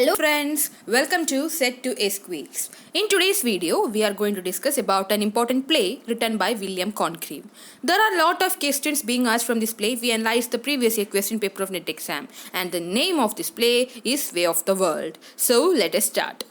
Hello friends, welcome to Set to Squeaks. In today's video, we are going to discuss about an important play written by William Congreve. There are a lot of questions being asked from this play. We analyzed the previous year question paper of NET exam, and the name of this play is Way of the World. So let us start.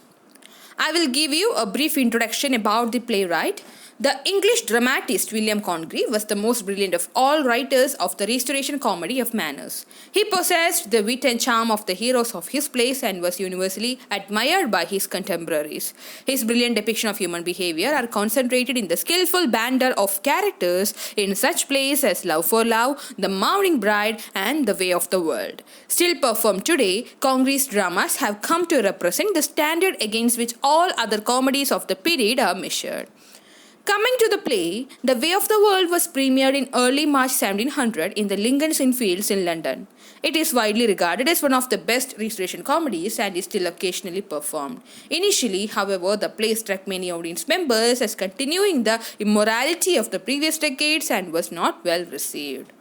I will give you a brief introduction about the playwright. The English dramatist William Congreve was the most brilliant of all writers of the Restoration comedy of manners. He possessed the wit and charm of the heroes of his plays and was universally admired by his contemporaries. His brilliant depiction of human behavior are concentrated in the skillful banter of characters in such plays as Love for Love, The Mourning Bride, and The Way of the World. Still performed today, Congreve's dramas have come to represent the standard against which all other comedies of the period are measured. Coming to the play, The Way of the World was premiered in early March 1700 in the Lincoln's Inn Fields in London. It is widely regarded as one of the best Restoration comedies and is still occasionally performed. Initially, however, the play struck many audience members as continuing the immorality of the previous decades and was not well received.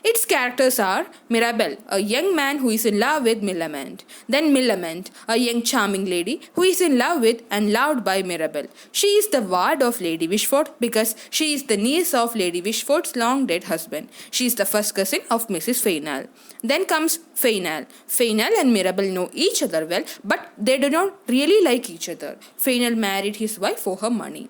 Its characters are Mirabell, a young man who is in love with Millamant. Then Millamant, a young charming lady who is in love with and loved by Mirabell. She is the ward of Lady Wishfort because she is the niece of Lady Wishfort's long dead husband. She is the first cousin of Mrs. Fainall. Then comes Fainall. Fainall and Mirabell know each other well, but they do not really like each other. Fainall married his wife for her money.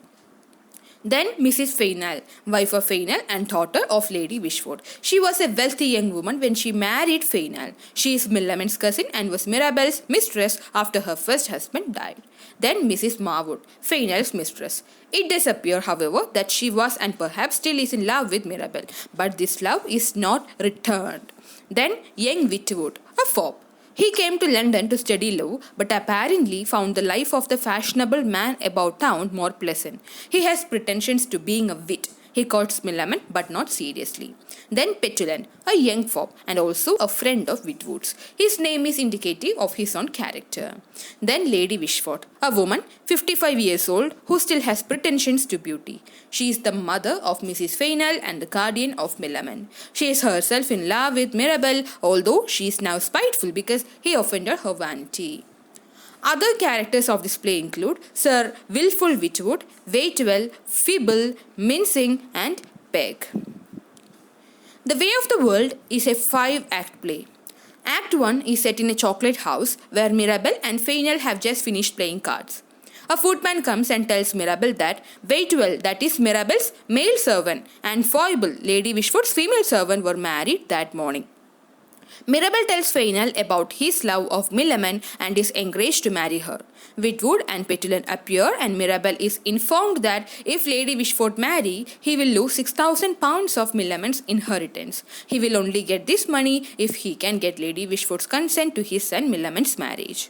Then Mrs. Fainall, wife of Fainall and daughter of Lady Wishfort. She was a wealthy young woman when she married Fainall. She is Millamant's cousin and was Mirabell's mistress after her first husband died. Then Mrs. Marwood, Fainall's mistress. It does appear, however, that she was and perhaps still is in love with Mirabell, but this love is not returned. Then young Witwoud, a fop. He came to London to study law, but apparently found the life of the fashionable man about town more pleasant. He has pretensions to being a wit. He courts Millamant, but not seriously. Then Petulant, a young fop and also a friend of Witwoud's. His name is indicative of his own character. Then Lady Wishfort, a woman 55 years old who still has pretensions to beauty. She is the mother of Mrs. Fainall and the guardian of Millamant. She is herself in love with Mirabell, although she is now spiteful because he offended her vanity. Other characters of this play include Sir Wilful Witwoud, Waitwell, Fibble, Mincing, and Peg. The Way of the World is a 5-act play. Act 1 is set in a chocolate house where Mirabell and Fainall have just finished playing cards. A footman comes and tells Mirabell that Waitwell, that is Mirabell's male servant, and Foible, Lady Wishfort's female servant, were married that morning. Mirabell tells Fainall about his love of Millamant and is encouraged to marry her. Witwoud and Petulant appear and Mirabell is informed that if Lady Wishfort marry, he will lose £6,000 of Millamant's inheritance. He will only get this money if he can get Lady Wishfort's consent to his son Millamant's marriage.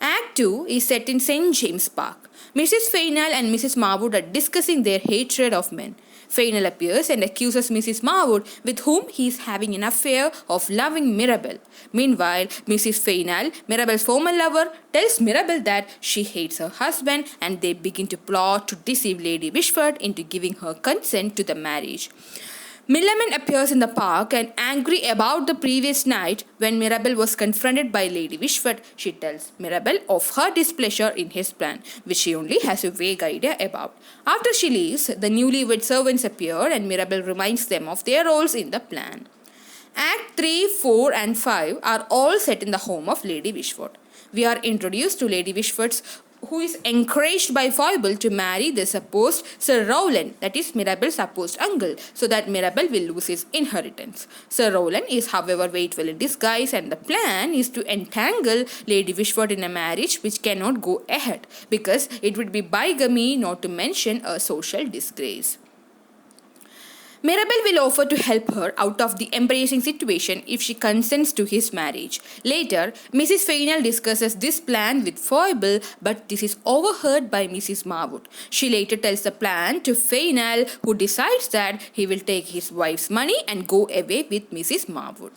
Act 2 is set in St. James Park. Mrs. Fainall and Mrs. Marwood are discussing their hatred of men. Fainall appears and accuses Mrs. Marwood, with whom he is having an affair, of loving Mirabell. Meanwhile, Mrs. Fainall, Mirabell's former lover, tells Mirabell that she hates her husband and they begin to plot to deceive Lady Wishfort into giving her consent to the marriage. Millamant appears in the park and angry about the previous night when Mirabell was confronted by Lady Wishfort. She tells Mirabell of her displeasure in his plan, which she only has a vague idea about. After she leaves, the newlywed servants appear and Mirabell reminds them of their roles in the plan. Act 3, 4 and 5 are all set in the home of Lady Wishfort. We are introduced to Lady Wishfort's who is encouraged by Foible to marry the supposed Sir Rowland, that is Mirabell's supposed uncle, so that Mirabell will lose his inheritance. Sir Rowland is, however, Waitwell in disguise, and the plan is to entangle Lady Wishfort in a marriage which cannot go ahead because it would be bigamy, not to mention a social disgrace. Mirabell will offer to help her out of the embarrassing situation if she consents to his marriage. Later, Mrs. Fainall discusses this plan with Foible, but this is overheard by Mrs. Marwood. She later tells the plan to Fainall, who decides that he will take his wife's money and go away with Mrs. Marwood.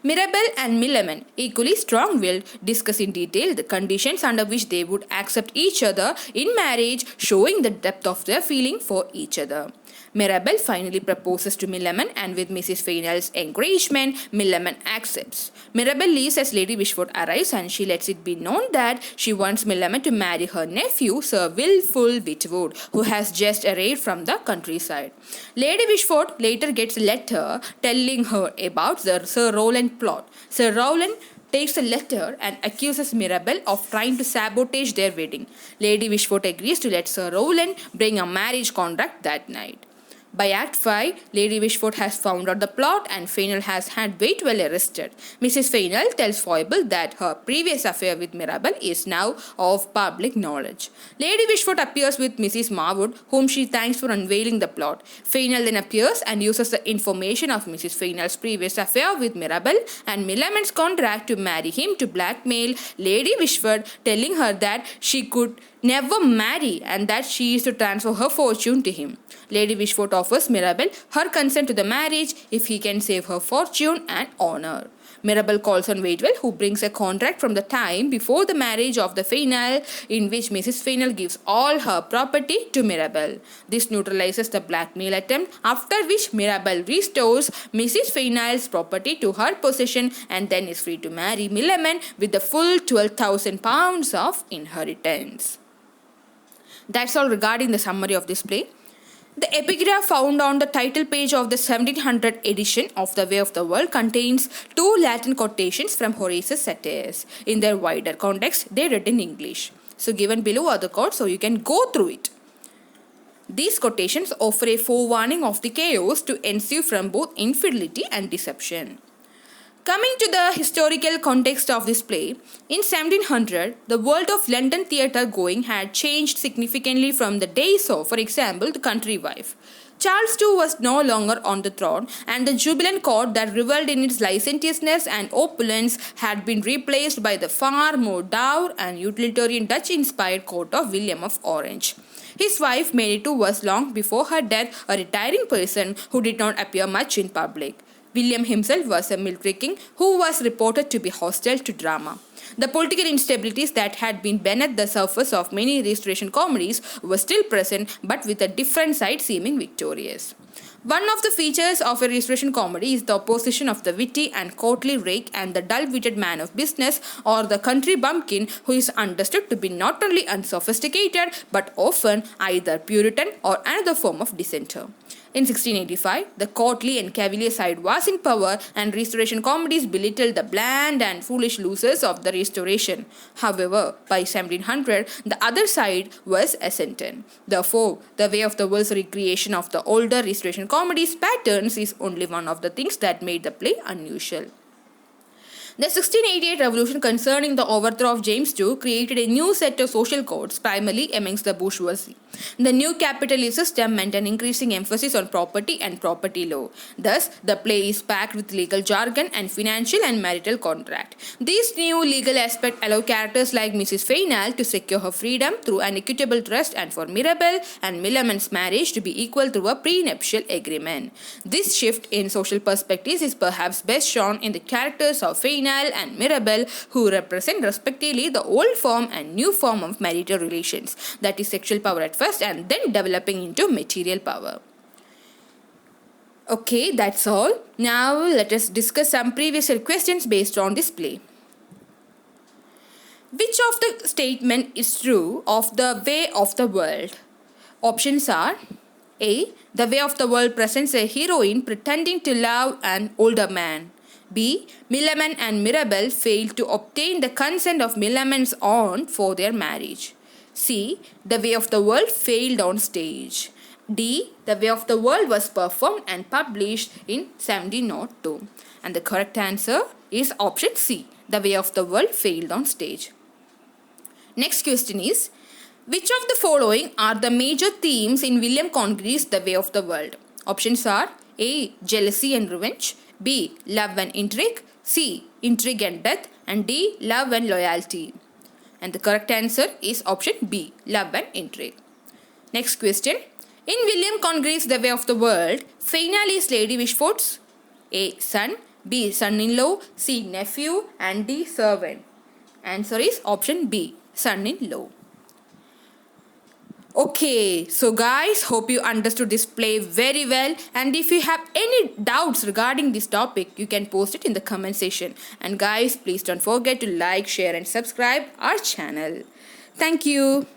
Mirabell and Millamant, equally strong-willed, discuss in detail the conditions under which they would accept each other in marriage, showing the depth of their feeling for each other. Mirabel finally proposes to Millamant, and with Mrs. Fainall's encouragement, Millamant accepts. Mirabel leaves as Lady Wishford arrives, and she lets it be known that she wants Millamant to marry her nephew, Sir Wilful Witwoud, who has just arrived from the countryside. Lady Wishford later gets a letter telling her about the Sir Rowland plot. Sir Rowland takes a letter and accuses Mirabel of trying to sabotage their wedding. Lady Wishford agrees to let Sir Rowland bring a marriage contract that night. By Act 5, Lady Wishford has found out the plot and Fainall has had Waitwell arrested. Mrs. Fainall tells Foible that her previous affair with Mirabel is now of public knowledge. Lady Wishford appears with Mrs. Marwood, whom she thanks for unveiling the plot. Fainall then appears and uses the information of Mrs. Fainall's previous affair with Mirabel and Millamant's contract to marry him to blackmail Lady Wishford, telling her that she could never marry and that she is to transfer her fortune to him. Lady Wishford offers Mirabel her consent to the marriage if he can save her fortune and honor. Mirabel calls on Waitwell, who brings a contract from the time before the marriage of the Fainall, in which Mrs. Fainall gives all her property to Mirabel. This neutralizes the blackmail attempt, after which Mirabel restores Mrs. Fainall's property to her possession and then is free to marry Millamant with the full £12,000 of inheritance. That's all regarding the summary of this play. The epigraph found on the title page of the 1700 edition of The Way of the World contains two Latin quotations from Horace's satires. In their wider context, they read in English. So given below are the quotes, so you can go through it. These quotations offer a forewarning of the chaos to ensue from both infidelity and deception. Coming to the historical context of this play, in 1700, the world of London theatre going had changed significantly from the days of, for example, The Country Wife. Charles II was no longer on the throne, and the jubilant court that revelled in its licentiousness and opulence had been replaced by the far more dour and utilitarian Dutch-inspired court of William of Orange. His wife, Mary II, was long before her death a retiring person who did not appear much in public. William himself was a military king who was reported to be hostile to drama. The political instabilities that had been beneath the surface of many Restoration comedies were still present, but with a different side seeming victorious. One of the features of a Restoration comedy is the opposition of the witty and courtly rake and the dull-witted man of business, or the country bumpkin, who is understood to be not only unsophisticated but often either Puritan or another form of dissenter. In 1685, the courtly and cavalier side was in power, and Restoration comedies belittled the bland and foolish losers of the Restoration. However, by 1700, the other side was ascendant. Therefore, The Way of the World's recreation of the older Restoration comedies patterns is only one of the things that made the play unusual. The 1688 revolution concerning the overthrow of James II created a new set of social codes, primarily amongst the bourgeoisie. The new capitalist system meant an increasing emphasis on property and property law. Thus, the play is packed with legal jargon and financial and marital contract. These new legal aspects allow characters like Mrs. Fainall to secure her freedom through an equitable trust, and for Mirabel and Millamant's marriage to be equal through a prenuptial agreement. This shift in social perspectives is perhaps best shown in the characters of Fainall and Mirabel, who represent respectively the old form and new form of marital relations, that is, sexual power at first and then developing into material power. Okay, that's all. Now let us discuss some previous year questions based on this play. Which of the statement is true of The Way of the World? Options are: A. The Way of the World presents a heroine pretending to love an older man. B. Millamant and Mirabel failed to obtain the consent of Millamant's aunt for their marriage. C. The Way of the World failed on stage. D. The Way of the World was performed and published in 1702. And the correct answer is option C. The Way of the World failed on stage. Next question is: which of the following are the major themes in William Congreve's The Way of the World? Options are: A. Jealousy and revenge. B. Love and intrigue. C. Intrigue and death. And D. Love and loyalty. And the correct answer is option B. Love and intrigue. Next question. In William Congreve's The Way of the World, Fainall is Lady Wishford's A. son, B. son-in-law, C. nephew, and D. servant. Answer is option B. son-in-law. Okay, so guys, hope you understood this play very well. And if you have any doubts regarding this topic, you can post it in the comment section. And guys, please don't forget to like, share, and subscribe our channel. Thank you.